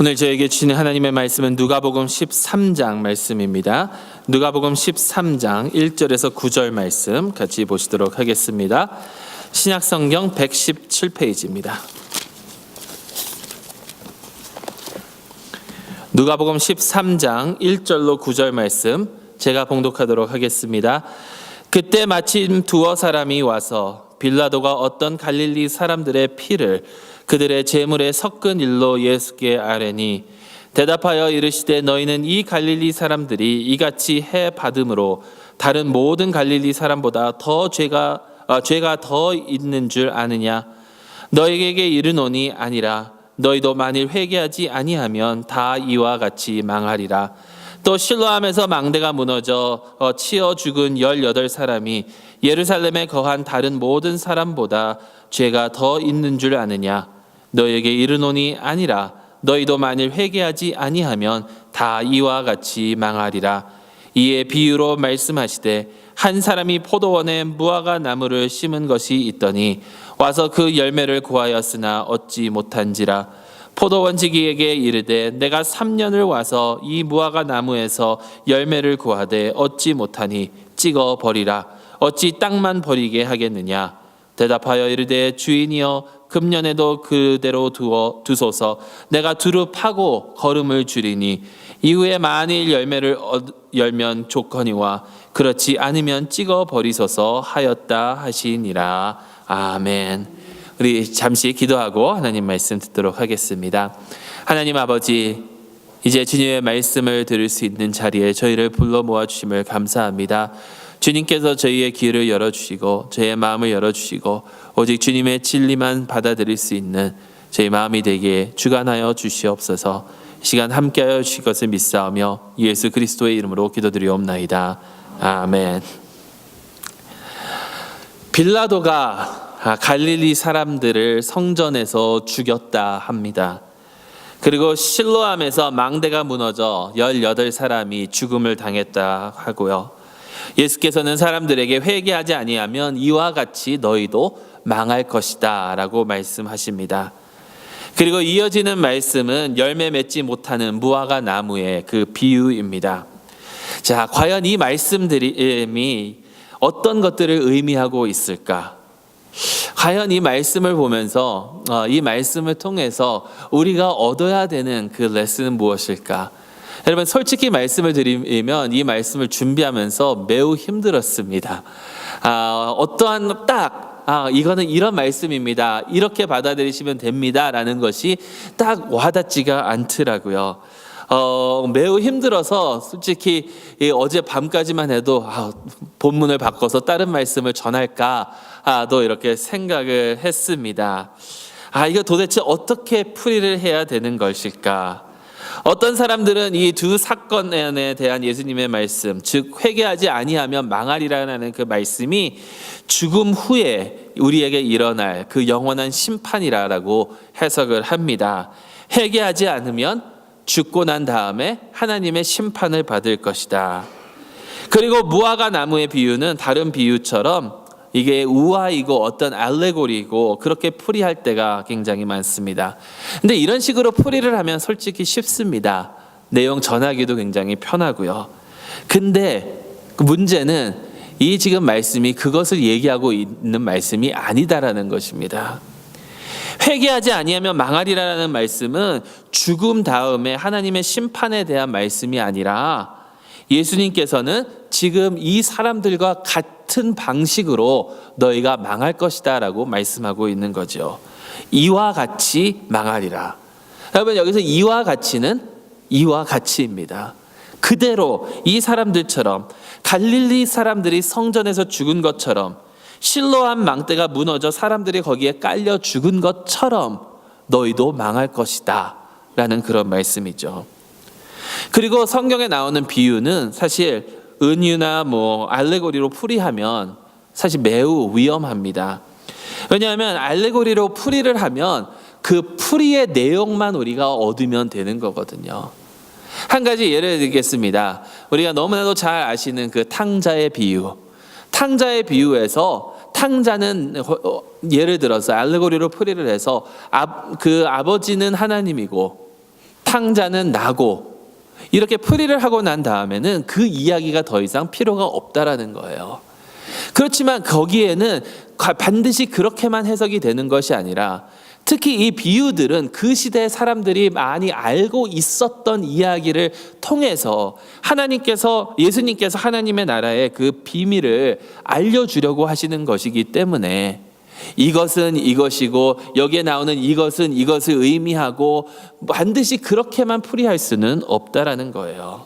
오늘 저에게 주시는 하나님의 말씀은 누가복음 13장 말씀입니다. 누가복음 13장 1절에서 9절 말씀 같이 보시도록 하겠습니다. 신약성경 117페이지입니다. 누가복음 13장 1절로 9절 말씀 제가 봉독하도록 하겠습니다. 그때 마침 두어 사람이 와서 빌라도가 어떤 갈릴리 사람들의 피를 그들의 제물에 섞은 일로 예수께 아뢰니 대답하여 이르시되 너희는 이 갈릴리 사람들이 이같이 해 받음으로 다른 모든 갈릴리 사람보다 더 죄가 더 있는 줄 아느냐? 너희에게 이르노니 아니라 너희도 만일 회개하지 아니하면 다 이와 같이 망하리라. 또 실로암에서 망대가 무너져 치어 죽은 18사람이 예루살렘에 거한 다른 모든 사람보다 죄가 더 있는 줄 아느냐? 너희에게 이르노니 아니라 너희도 만일 회개하지 아니하면 다 이와 같이 망하리라. 이에 비유로 말씀하시되 한 사람이 포도원에 무화과 나무를 심은 것이 있더니 와서 그 열매를 구하였으나 얻지 못한지라. 포도원지기에게 이르되 내가 3년을 와서 이 무화과 나무에서 열매를 구하되 얻지 못하니 찍어 버리라. 어찌 땅만 버리게 하겠느냐? 대답하여 이르되 주인이여 금년에도 그대로 두소서. 내가 두루 파고 거름을 줄이니 이후에 만일 열매를 열면 좋거니와 그렇지 않으면 찍어 버리소서 하였다 하시니라. 아멘. 우리 잠시 기도하고 하나님 말씀 듣도록 하겠습니다. 하나님 아버지, 이제 주님의 말씀을 들을 수 있는 자리에 저희를 불러 모아주심을 감사합니다. 주님께서 저희의 귀를 열어주시고 저희의 마음을 열어주시고 오직 주님의 진리만 받아들일 수 있는 저희 마음이 되게 주관하여 주시옵소서. 이 시간 함께하여 주실 것을 믿사오며 예수 그리스도의 이름으로 기도드리옵나이다. 아멘. 빌라도가 갈릴리 사람들을 성전에서 죽였다 합니다. 그리고 실로암에서 망대가 무너져 18사람이 죽음을 당했다 하고요. 예수께서는 사람들에게 회개하지 아니하면 이와 같이 너희도 망할 것이다 라고 말씀하십니다. 그리고 이어지는 말씀은 열매 맺지 못하는 무화과 나무의 그 비유입니다. 자, 과연 이 말씀들이 어떤 것들을 의미하고 있을까? 과연 이 말씀을 보면서 이 말씀을 통해서 우리가 얻어야 되는 그 레슨은 무엇일까? 여러분, 솔직히 말씀을 드리면 이 말씀을 준비하면서 매우 힘들었습니다. 어떠한 이거는 이런 말씀입니다, 이렇게 받아들이시면 됩니다 라는 것이 딱 와닿지가 않더라고요. 매우 힘들어서 솔직히 어제 밤까지만 해도 본문을 바꿔서 다른 말씀을 전할까도 이렇게 생각을 했습니다. 이거 도대체 어떻게 풀이를 해야 되는 것일까? 어떤 사람들은 이 두 사건에 대한 예수님의 말씀, 즉 회개하지 아니하면 망하리라는 그 말씀이 죽음 후에 우리에게 일어날 그 영원한 심판이라고 해석을 합니다. 회개하지 않으면 죽고 난 다음에 하나님의 심판을 받을 것이다. 그리고 무화과 나무의 비유는 다른 비유처럼 이게 우화이고 어떤 알레고리고 그렇게 풀이할 때가 굉장히 많습니다. 근데 이런 식으로 풀이를 하면 솔직히 쉽습니다. 내용 전하기도 굉장히 편하고요. 근데 그 문제는 이 지금 말씀이 그것을 얘기하고 있는 말씀이 아니다라는 것입니다. 회개하지 아니하면 망하리라는 말씀은 죽음 다음에 하나님의 심판에 대한 말씀이 아니라 예수님께서는 지금 이 사람들과 같은 방식으로 너희가 망할 것이다 라고 말씀하고 있는 거죠. 이와 같이 망하리라. 여러분, 여기서 이와 같이는 이와 같이입니다. 그대로 이 사람들처럼 갈릴리 사람들이 성전에서 죽은 것처럼 실로암 망대가 무너져 사람들이 거기에 깔려 죽은 것처럼 너희도 망할 것이다 라는 그런 말씀이죠. 그리고 성경에 나오는 비유는 사실 은유나 알레고리로 풀이하면 사실 매우 위험합니다. 왜냐하면 알레고리로 풀이를 하면 그 풀이의 내용만 우리가 얻으면 되는 거거든요. 한 가지 예를 들겠습니다. 우리가 너무나도 잘 아시는 그 탕자의 비유. 탕자의 비유에서 탕자는 예를 들어서 알레고리로 풀이를 해서 그 아버지는 하나님이고 탕자는 나고 이렇게 풀이를 하고 난 다음에는 그 이야기가 더 이상 필요가 없다라는 거예요. 그렇지만 거기에는 반드시 그렇게만 해석이 되는 것이 아니라 특히 이 비유들은 그 시대의 사람들이 많이 알고 있었던 이야기를 통해서 예수님께서 하나님의 나라의 그 비밀을 알려주려고 하시는 것이기 때문에 이것은 이것이고 여기에 나오는 이것은 이것을 의미하고 반드시 그렇게만 풀이할 수는 없다라는 거예요.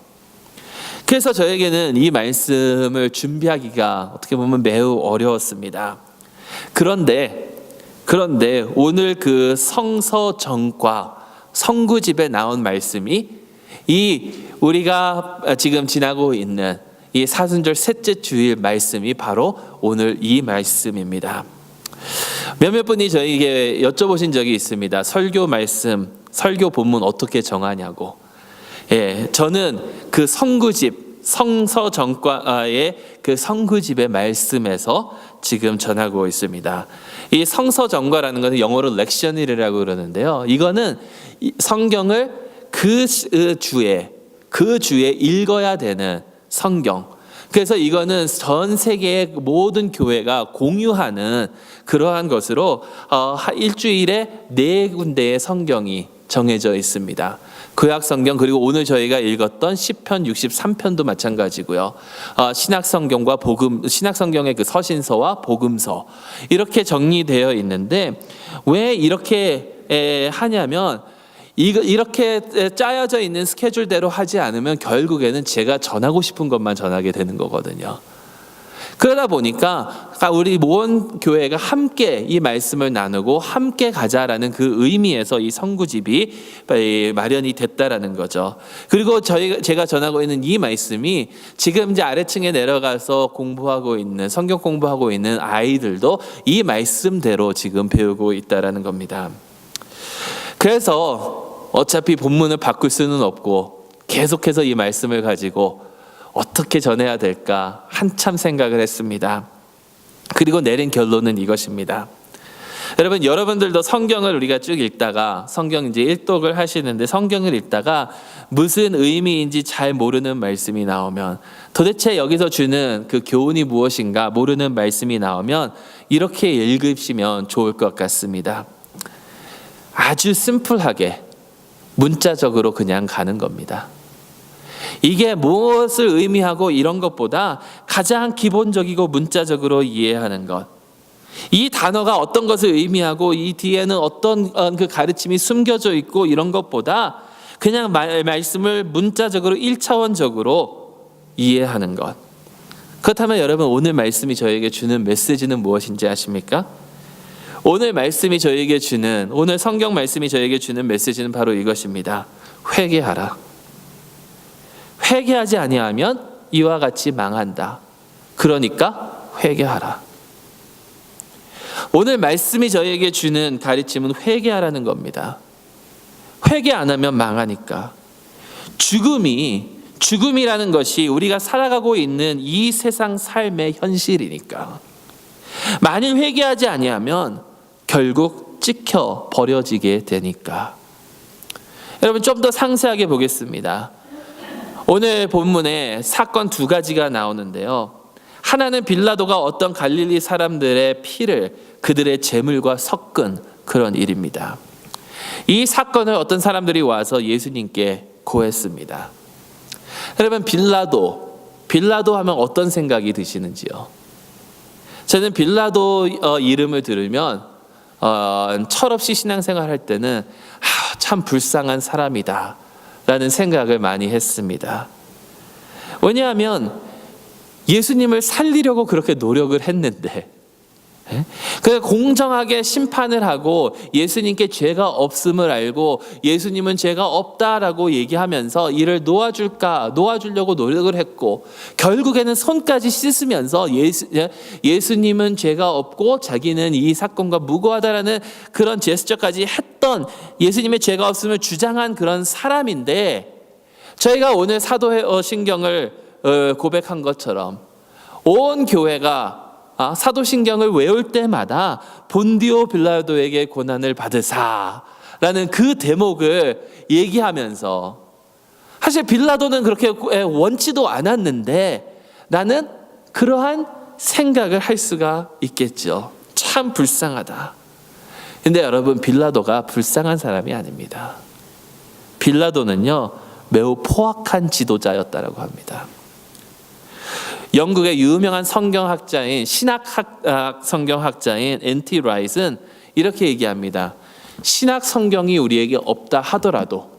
그래서 저에게는 이 말씀을 준비하기가 어떻게 보면 매우 어려웠습니다. 그런데 오늘 그 성서정과 성구집에 나온 말씀이 우리가 지금 지나고 있는 이 사순절 셋째 주일 말씀이 바로 오늘 이 말씀입니다. 몇몇 분이 저에게 여쭤보신 적이 있습니다. 설교 본문 어떻게 정하냐고. 저는 그 성서정과의 그 성구집의 말씀에서 지금 전하고 있습니다. 이 성서정과라는 것은 영어로 렉셔너리라고 그러는데요. 이거는 성경을 그 주에 읽어야 되는 성경. 그래서 이거는 전 세계의 모든 교회가 공유하는 그러한 것으로 일주일에 4군데의 성경이 정해져 있습니다. 구약성경 그리고 오늘 저희가 읽었던 시편 63편도 마찬가지고요. 신약성경의 그 서신서와 복음서 이렇게 정리되어 있는데 왜 이렇게 하냐면 이렇게 짜여져 있는 스케줄대로 하지 않으면 결국에는 제가 전하고 싶은 것만 전하게 되는 거거든요. 그러다 보니까 우리 모든 교회가 함께 이 말씀을 나누고 함께 가자라는 그 의미에서 이 성구집이 마련이 됐다라는 거죠. 그리고 제가 전하고 있는 이 말씀이 지금 이제 아래층에 내려가서 성경 공부하고 있는 아이들도 이 말씀대로 지금 배우고 있다라는 겁니다. 그래서 어차피 본문을 바꿀 수는 없고 계속해서 이 말씀을 가지고 어떻게 전해야 될까 한참 생각을 했습니다. 그리고 내린 결론은 이것입니다. 여러분들도 성경을 우리가 쭉 읽다가 성경 이제 일독을 하시는데 성경을 읽다가 무슨 의미인지 잘 모르는 말씀이 나오면 도대체 여기서 주는 그 교훈이 무엇인가 모르는 말씀이 나오면 이렇게 읽으시면 좋을 것 같습니다. 아주 심플하게 문자적으로 그냥 가는 겁니다. 이게 무엇을 의미하고 이런 것보다 가장 기본적이고 문자적으로 이해하는 것. 이 단어가 어떤 것을 의미하고 이 뒤에는 어떤 그 가르침이 숨겨져 있고 이런 것보다 그냥 말씀을 문자적으로 1차원적으로 이해하는 것. 그렇다면 여러분 오늘 말씀이 저에게 주는 메시지는 무엇인지 아십니까? 오늘 성경 말씀이 저에게 주는 메시지는 바로 이것입니다. 회개하라. 회개하지 아니하면 이와 같이 망한다. 그러니까 회개하라. 오늘 말씀이 저에게 주는 가르침은 회개하라는 겁니다. 회개 안 하면 망하니까. 죽음이라는 것이 우리가 살아가고 있는 이 세상 삶의 현실이니까. 만일 회개하지 아니하면 결국 찍혀 버려지게 되니까. 여러분 좀 더 상세하게 보겠습니다. 오늘 본문에 사건 2가지가 나오는데요. 하나는 빌라도가 어떤 갈릴리 사람들의 피를 그들의 제물과 섞은 그런 일입니다. 이 사건을 어떤 사람들이 와서 예수님께 고했습니다. 여러분 빌라도 하면 어떤 생각이 드시는지요? 저는 빌라도 이름을 들으면 철없이 신앙생활 할 때는 참 불쌍한 사람이다 라는 생각을 많이 했습니다. 왜냐하면 예수님을 살리려고 그렇게 노력을 했는데 그 공정하게 심판을 하고 예수님께 죄가 없음을 알고 예수님은 죄가 없다라고 얘기하면서 이를 놓아주려고 노력을 했고 결국에는 손까지 씻으면서 예수님은 죄가 없고 자기는 이 사건과 무고하다라는 그런 제스처까지 했던 예수님의 죄가 없음을 주장한 그런 사람인데 저희가 오늘 사도신경을 고백한 것처럼 온 교회가 사도신경을 외울 때마다 본디오 빌라도에게 고난을 받으사 라는 그 대목을 얘기하면서 사실 빌라도는 그렇게 원치도 않았는데 나는 그러한 생각을 할 수가 있겠죠. 참 불쌍하다. 근데 여러분, 빌라도가 불쌍한 사람이 아닙니다. 빌라도는요, 매우 포악한 지도자였다라고 합니다. 영국의 유명한 성경학자인 성경학자인 N.T. 라이트는 이렇게 얘기합니다. 신약 성경이 우리에게 없다 하더라도,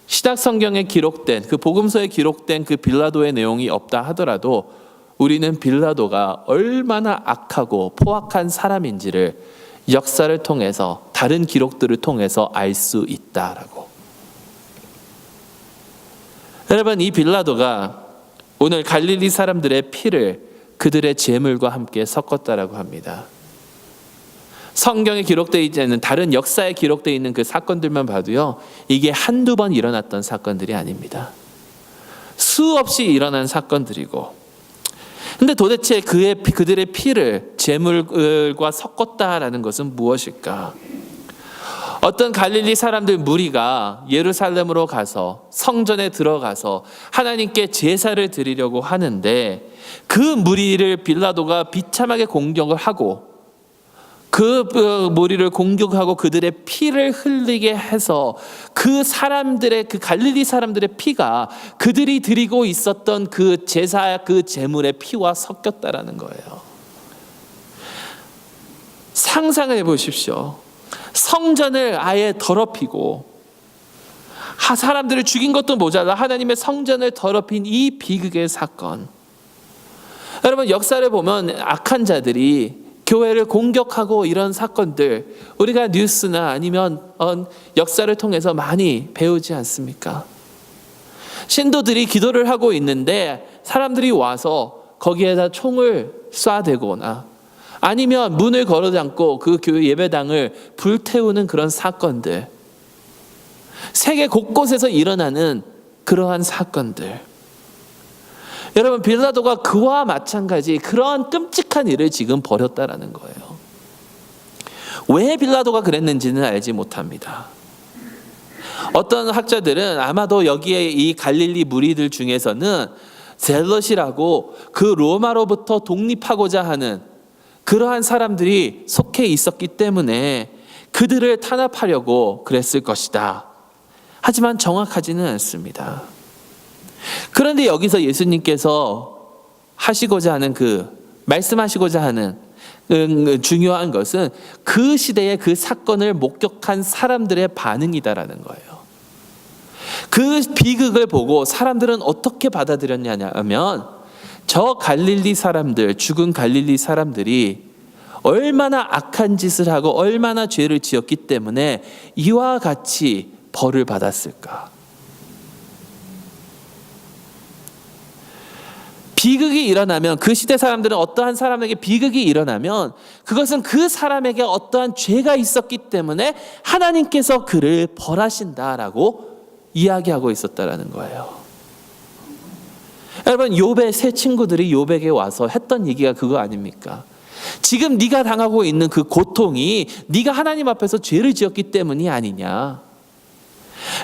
신약 성경에 기록된 그 복음서에 기록된 그 빌라도의 내용이 없다 하더라도 우리는 빌라도가 얼마나 악하고 포악한 사람인지를 역사를 통해서, 다른 기록들을 통해서 알 수 있다라고. 여러분, 이 빌라도가 오늘 갈릴리 사람들의 피를 그들의 제물과 함께 섞었다라고 합니다. 성경에 기록되어 있지 않은 다른 역사에 기록되어 있는 그 사건들만 봐도요, 이게 한두 번 일어났던 사건들이 아닙니다. 수없이 일어난 사건들이고, 근데 도대체 그들의 피를 제물과 섞었다라는 것은 무엇일까? 어떤 갈릴리 사람들 무리가 예루살렘으로 가서 성전에 들어가서 하나님께 제사를 드리려고 하는데, 그 무리를 빌라도가 비참하게 공격을 하고, 그 무리를 공격하고 그들의 피를 흘리게 해서 그 갈릴리 사람들의 피가 그들이 드리고 있었던 그 제사, 그 제물의 피와 섞였다라는 거예요. 상상을 해보십시오. 성전을 아예 더럽히고, 사람들을 죽인 것도 모자라 하나님의 성전을 더럽힌 이 비극의 사건. 여러분, 역사를 보면 악한 자들이 교회를 공격하고 이런 사건들, 우리가 뉴스나 아니면 역사를 통해서 많이 배우지 않습니까? 신도들이 기도를 하고 있는데 사람들이 와서 거기에다 총을 쏴대거나 아니면 문을 걸어 잠고 그 교회 예배당을 불태우는 그런 사건들, 세계 곳곳에서 일어나는 그러한 사건들. 여러분, 빌라도가 그와 마찬가지 그러한 끔찍한 일을 지금 벌였다라는 거예요. 왜 빌라도가 그랬는지는 알지 못합니다. 어떤 학자들은 아마도 여기에 이 갈릴리 무리들 중에서는 젤럿이라고 그 로마로부터 독립하고자 하는 그러한 사람들이 속해 있었기 때문에 그들을 탄압하려고 그랬을 것이다. 하지만 정확하지는 않습니다. 그런데 여기서 예수님께서 하시고자 하는 말씀하시고자 하는 중요한 것은 그 시대의 그 사건을 목격한 사람들의 반응이다라는 거예요. 그 비극을 보고 사람들은 어떻게 받아들였냐면, 저 갈릴리 사람들, 죽은 갈릴리 사람들이 얼마나 악한 짓을 하고 얼마나 죄를 지었기 때문에 이와 같이 벌을 받았을까? 비극이 일어나면, 그 시대 사람들은 어떠한 사람에게 비극이 일어나면 그것은 그 사람에게 어떠한 죄가 있었기 때문에 하나님께서 그를 벌하신다라고 이야기하고 있었다라는 거예요. 여러분, 욥의 세 친구들이 욥에게 와서 했던 얘기가 그거 아닙니까? 지금 네가 당하고 있는 그 고통이 네가 하나님 앞에서 죄를 지었기 때문이 아니냐.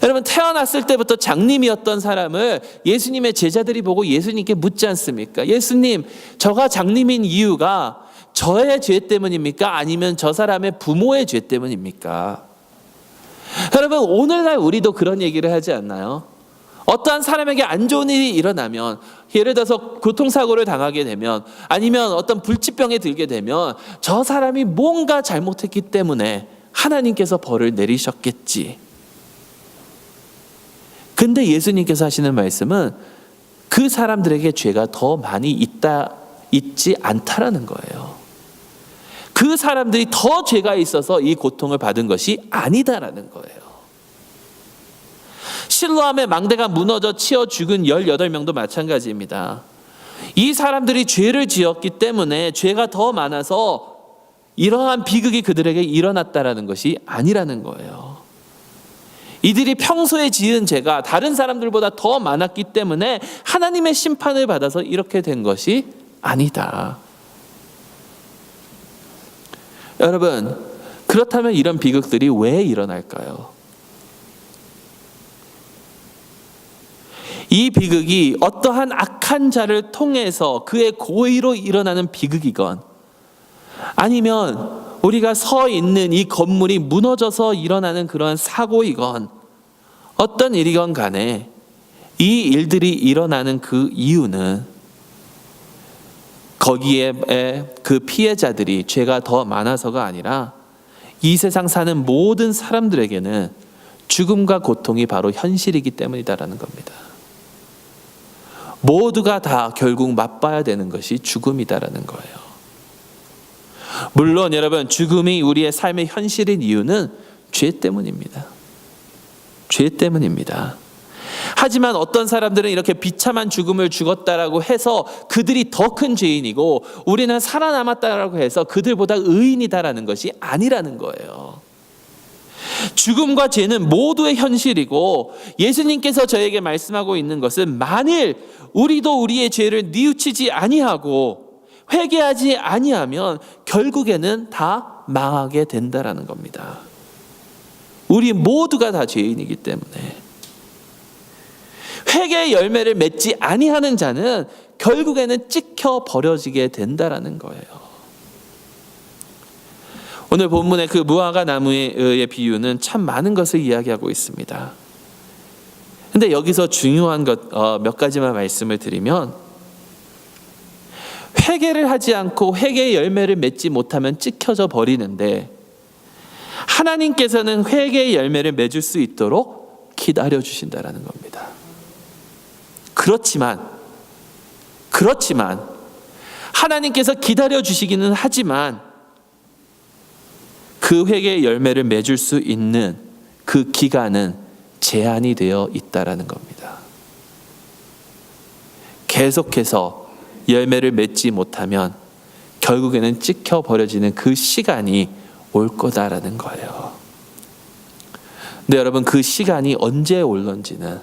여러분, 태어났을 때부터 장님이었던 사람을 예수님의 제자들이 보고 예수님께 묻지 않습니까? 예수님, 저가 장님인 이유가 저의 죄 때문입니까? 아니면 저 사람의 부모의 죄 때문입니까? 여러분, 오늘날 우리도 그런 얘기를 하지 않나요? 어떠한 사람에게 안 좋은 일이 일어나면, 예를 들어서 교통사고를 당하게 되면, 아니면 어떤 불치병에 들게 되면 저 사람이 뭔가 잘못했기 때문에 하나님께서 벌을 내리셨겠지. 근데 예수님께서 하시는 말씀은 그 사람들에게 죄가 더 많이 있지 않다라는 거예요. 그 사람들이 더 죄가 있어서 이 고통을 받은 것이 아니다라는 거예요. 실로암의 망대가 무너져 치어 죽은 18명도 마찬가지입니다. 이 사람들이 죄를 지었기 때문에 죄가 더 많아서 이러한 비극이 그들에게 일어났다라는 것이 아니라는 거예요. 이들이 평소에 지은 죄가 다른 사람들보다 더 많았기 때문에 하나님의 심판을 받아서 이렇게 된 것이 아니다. 여러분, 그렇다면 이런 비극들이 왜 일어날까요? 이 비극이 어떠한 악한 자를 통해서 그의 고의로 일어나는 비극이건 아니면 우리가 서 있는 이 건물이 무너져서 일어나는 그러한 사고이건 어떤 일이건 간에 이 일들이 일어나는 그 이유는 거기에 그 피해자들이 죄가 더 많아서가 아니라 이 세상 사는 모든 사람들에게는 죽음과 고통이 바로 현실이기 때문이다라는 겁니다. 모두가 다 결국 맛봐야 되는 것이 죽음이다라는 거예요. 물론 여러분, 죽음이 우리의 삶의 현실인 이유는 죄 때문입니다. 죄 때문입니다. 하지만 어떤 사람들은 이렇게 비참한 죽음을 죽었다라고 해서 그들이 더 큰 죄인이고 우리는 살아남았다라고 해서 그들보다 의인이다라는 것이 아니라는 거예요. 죽음과 죄는 모두의 현실이고 예수님께서 저에게 말씀하고 있는 것은 만일 우리도 우리의 죄를 뉘우치지 아니하고 회개하지 아니하면 결국에는 다 망하게 된다라는 겁니다. 우리 모두가 다 죄인이기 때문에 회개의 열매를 맺지 아니하는 자는 결국에는 찍혀 버려지게 된다라는 거예요. 오늘 본문의 그 무화과 나무의 비유는 참 많은 것을 이야기하고 있습니다. 근데 여기서 중요한 것 몇 가지만 말씀을 드리면, 회개를 하지 않고 회개의 열매를 맺지 못하면 찍혀져 버리는데 하나님께서는 회개의 열매를 맺을 수 있도록 기다려 주신다라는 겁니다. 그렇지만 하나님께서 기다려 주시기는 하지만 그 회개의 열매를 맺을 수 있는 그 기간은 제한이 되어 있다라는 겁니다. 계속해서 열매를 맺지 못하면 결국에는 찍혀 버려지는 그 시간이 올 거다라는 거예요. 근데 여러분, 그 시간이 언제 올런지는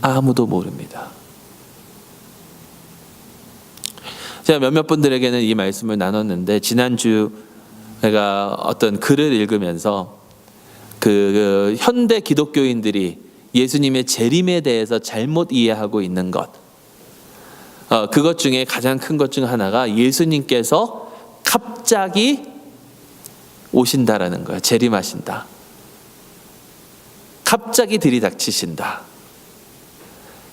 아무도 모릅니다. 제가 몇몇 분들에게는 이 말씀을 나눴는데, 지난주 제가 어떤 글을 읽으면서 그 현대 기독교인들이 예수님의 재림에 대해서 잘못 이해하고 있는 것, 그것 중에 가장 큰 것 중 하나가 예수님께서 갑자기 오신다라는 거예요. 재림하신다. 갑자기 들이닥치신다.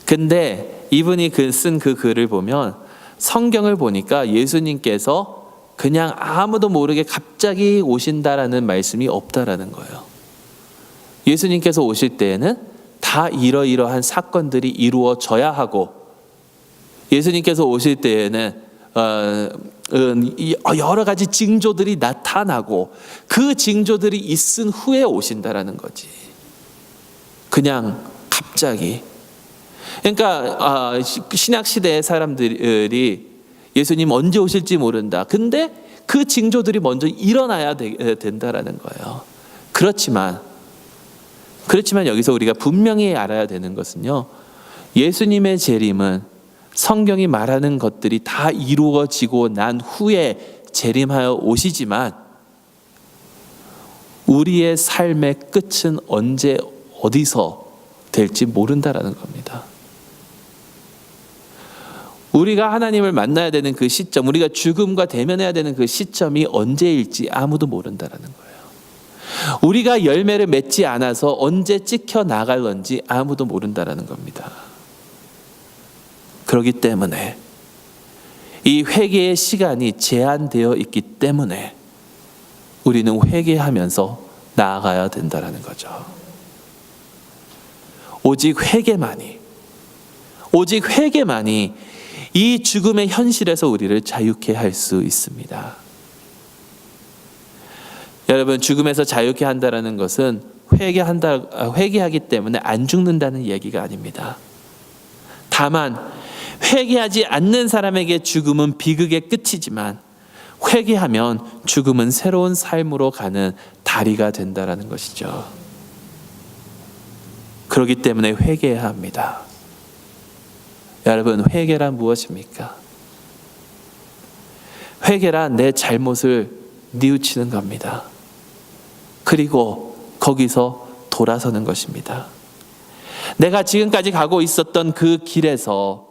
근데 이분이 쓴 그 글을 보면 성경을 보니까 예수님께서 그냥 아무도 모르게 갑자기 오신다라는 말씀이 없다라는 거예요. 예수님께서 오실 때에는 다 이러이러한 사건들이 이루어져야 하고, 예수님께서 오실 때에는 여러 가지 징조들이 나타나고 그 징조들이 있은 후에 오신다라는 거지. 그냥 갑자기. 그러니까 신약 시대의 사람들이 예수님 언제 오실지 모른다. 근데 그 징조들이 먼저 일어나야 된다라는 거예요. 그렇지만 여기서 우리가 분명히 알아야 되는 것은요, 예수님의 재림은 성경이 말하는 것들이 다 이루어지고 난 후에 재림하여 오시지만 우리의 삶의 끝은 언제 어디서 될지 모른다라는 겁니다. 우리가 하나님을 만나야 되는 그 시점, 우리가 죽음과 대면해야 되는 그 시점이 언제일지 아무도 모른다라는 거예요. 우리가 열매를 맺지 않아서 언제 찍혀 나갈런지 아무도 모른다라는 겁니다. 그렇기 때문에 이 회개의 시간이 제한되어 있기 때문에 우리는 회개하면서 나아가야 된다라는 거죠. 오직 회개만이 이 죽음의 현실에서 우리를 자유케 할 수 있습니다. 여러분, 죽음에서 자유케 한다라는 것은 회개하기 때문에 안 죽는다는 얘기가 아닙니다. 다만 회개하지 않는 사람에게 죽음은 비극의 끝이지만 회개하면 죽음은 새로운 삶으로 가는 다리가 된다라는 것이죠. 그렇기 때문에 회개해야 합니다. 여러분, 회개란 무엇입니까? 회개란 내 잘못을 뉘우치는 겁니다. 그리고 거기서 돌아서는 것입니다. 내가 지금까지 가고 있었던 그 길에서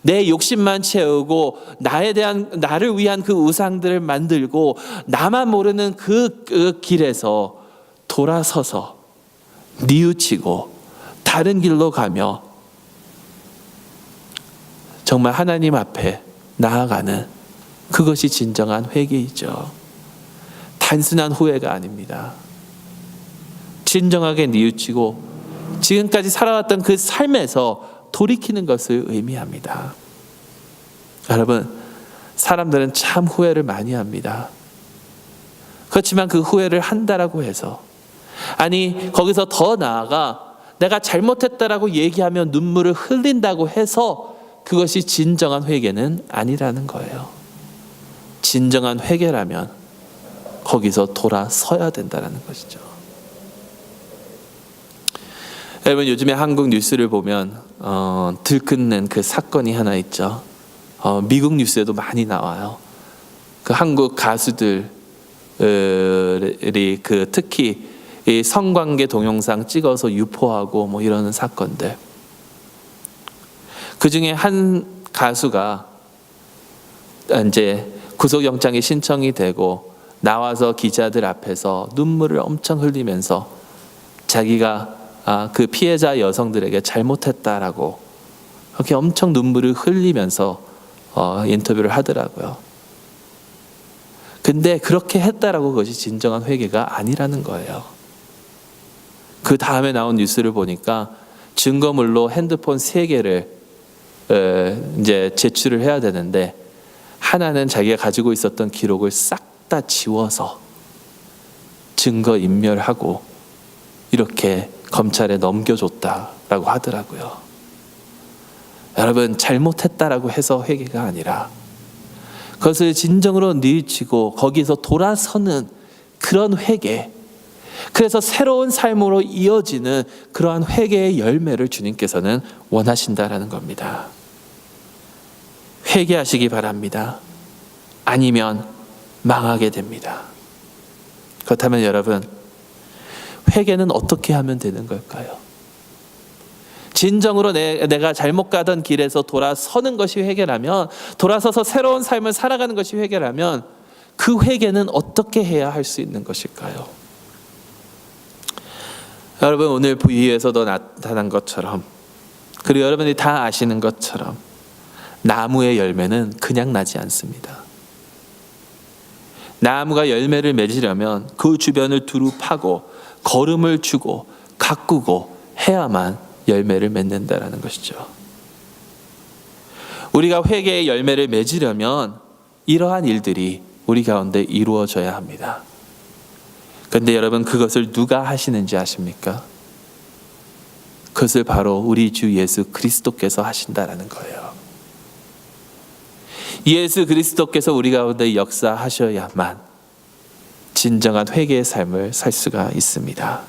내 욕심만 채우고 나를 위한 그 우상들을 만들고 나만 모르는 그 길에서 돌아서서 뉘우치고 다른 길로 가며 정말 하나님 앞에 나아가는 그것이 진정한 회개이죠. 단순한 후회가 아닙니다. 진정하게 뉘우치고 지금까지 살아왔던 그 삶에서 돌이키는 것을 의미합니다. 여러분, 사람들은 참 후회를 많이 합니다. 그렇지만 그 후회를 한다라고 해서, 아니 거기서 더 나아가 내가 잘못했다라고 얘기하며 눈물을 흘린다고 해서 그것이 진정한 회개는 아니라는 거예요. 진정한 회개라면 거기서 돌아서야 된다는 것이죠. 여러분, 요즘에 한국 뉴스를 보면 들끓는 그 사건이 하나 있죠. 미국 뉴스에도 많이 나와요. 그 한국 가수들이 특히 이 성관계 동영상 찍어서 유포하고 뭐 이러는 사건들. 그 중에 한 가수가 이제 구속영장이 신청이 되고 나와서 기자들 앞에서 눈물을 엄청 흘리면서 자기가 그 피해자 여성들에게 잘못했다라고 그렇게 엄청 눈물을 흘리면서 인터뷰를 하더라고요. 근데 그렇게 했다라고 그것이 진정한 회개가 아니라는 거예요. 그 다음에 나온 뉴스를 보니까 증거물로 핸드폰 3개를 이제 제출을 해야 되는데, 하나는 자기가 가지고 있었던 기록을 싹 다 지워서 증거 인멸하고 이렇게 검찰에 넘겨줬다라고 하더라고요. 여러분, 잘못했다라고 해서 회개가 아니라 그것을 진정으로 뉘우치고 거기서 돌아서는 그런 회개, 그래서 새로운 삶으로 이어지는 그러한 회개의 열매를 주님께서는 원하신다라는 겁니다. 회개하시기 바랍니다. 아니면 망하게 됩니다. 그렇다면 여러분, 회개는 어떻게 하면 되는 걸까요? 진정으로 내가 잘못 가던 길에서 돌아서는 것이 회개라면, 돌아서서 새로운 삶을 살아가는 것이 회개라면, 그 회개는 어떻게 해야 할 수 있는 것일까요? 여러분, 오늘 부위에서도 나타난 것처럼, 그리고 여러분이 다 아시는 것처럼 나무의 열매는 그냥 나지 않습니다. 나무가 열매를 맺으려면 그 주변을 두루 파고 거름을 주고 가꾸고 해야만 열매를 맺는다라는 것이죠. 우리가 회개의 열매를 맺으려면 이러한 일들이 우리 가운데 이루어져야 합니다. 그런데 여러분, 그것을 누가 하시는지 아십니까? 그것을 바로 우리 주 예수 그리스도께서 하신다라는 거예요. 예수 그리스도께서 우리 가운데 역사하셔야만 진정한 회개의 삶을 살 수가 있습니다.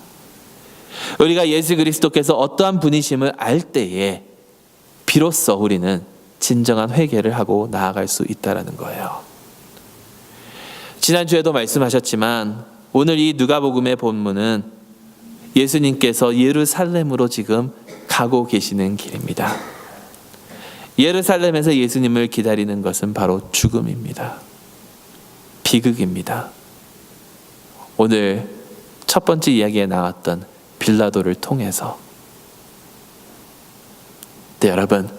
우리가 예수 그리스도께서 어떠한 분이심을 알 때에 비로소 우리는 진정한 회개를 하고 나아갈 수 있다는 거예요. 지난주에도 말씀하셨지만 오늘 이 누가복음의 본문은 예수님께서 예루살렘으로 지금 가고 계시는 길입니다. 예루살렘에서 예수님을 기다리는 것은 바로 죽음입니다. 비극입니다. 오늘 첫 번째 이야기에 나왔던 빌라도를 통해서, 네, 여러분,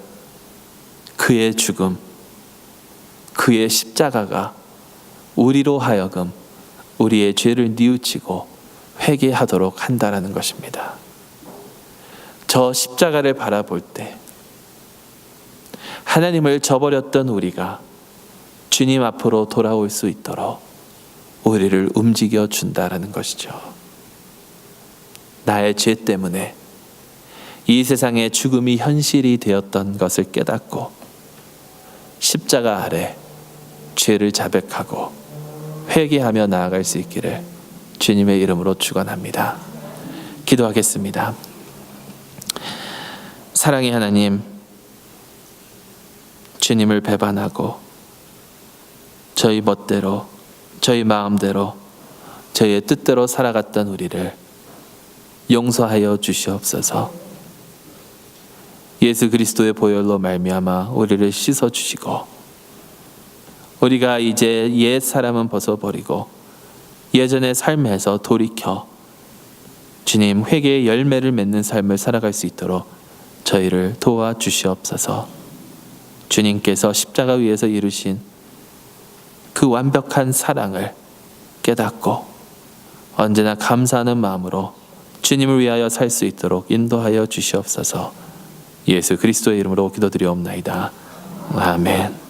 그의 죽음, 그의 십자가가 우리로 하여금 우리의 죄를 뉘우치고 회개하도록 한다라는 것입니다. 저 십자가를 바라볼 때 하나님을 저버렸던 우리가 주님 앞으로 돌아올 수 있도록 우리를 움직여 준다라는 것이죠. 나의 죄 때문에 이 세상에 죽음이 현실이 되었던 것을 깨닫고 십자가 아래 죄를 자백하고 회개하며 나아갈 수 있기를 주님의 이름으로 축원합니다. 기도하겠습니다. 사랑의 하나님, 주님을 배반하고 저희 멋대로, 저희 마음대로, 저희의 뜻대로 살아갔던 우리를 용서하여 주시옵소서. 예수 그리스도의 보혈로 말미암아 우리를 씻어 주시고 우리가 이제 옛 사람은 벗어버리고 예전의 삶에서 돌이켜 주님 회개의 열매를 맺는 삶을 살아갈 수 있도록 저희를 도와주시옵소서. 주님께서 십자가 위에서 이루신 그 완벽한 사랑을 깨닫고 언제나 감사하는 마음으로 주님을 위하여 살 수 있도록 인도하여 주시옵소서. 예수 그리스도의 이름으로 기도드리옵나이다. 아멘.